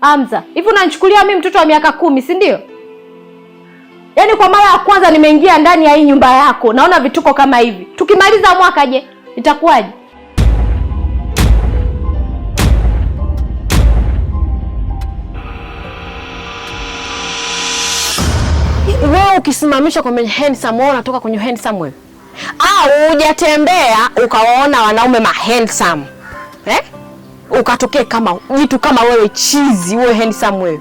Hamza, hivi unanichukulia mimi mtoto wa miaka 10, si ndio? Yaani kwa mara ya kwanza nimeingia ndani ya hii nyumba yako, naona vituko kama hivi. Tukimaliza mwaka je, itakuwaje? Wewe ukisimamisha kwenye handsome, wewe unatoka kwenye handsome wewe? Au hujatembea ukawaona wanaume handsome? Ukatokea kama jitu kama wewe chizi, wewe handsome wewe.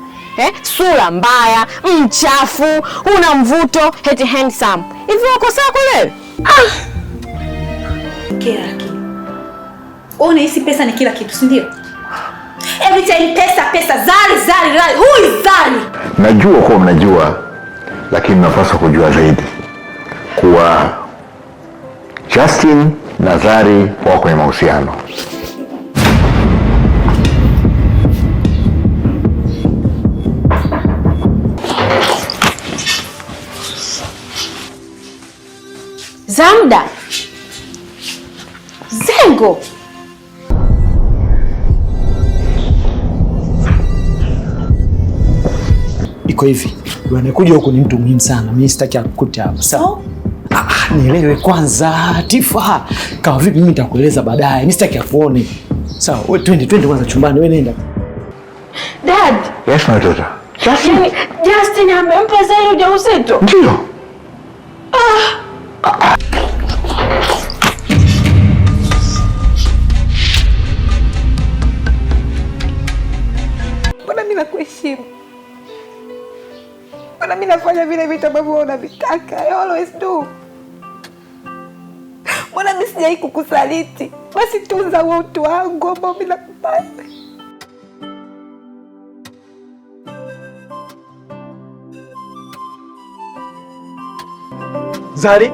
Sura mbaya, mchafu, una mvuto, heti handsome. Hivi uko sawa kweli? Kila kitu. Unahisi pesa ni kila kitu, si ndio? Every time pesa, Zari. Who is Zari? Najua kwa mnajua, lakini napaswa kujua zaidi kuwa Justin na Zari wako kwenye mahusiano. Zamda. Zengo. Iko hivi, anakuja huko ni mtu muhimu sana. Mimi sitaki akukute hapa. Sawa? Nielewe kwanza, Tifa. Kama vipi mimi nitakueleza baadaye. Mimi sitaki akuone. Sawa, wewe twende kwanza chumbani, wewe nenda. Dad. Yes, my daughter. Justin amempa Zari ujauzito? Ndio. Mbona mimi nakuheshimu? Mbona mimi nafanya vile vitu ambavyo unavitaka? I always do. Mbona mimi sijai kukusaliti? Basi tunza utu wangu ambao mimi nakupenda. Zari.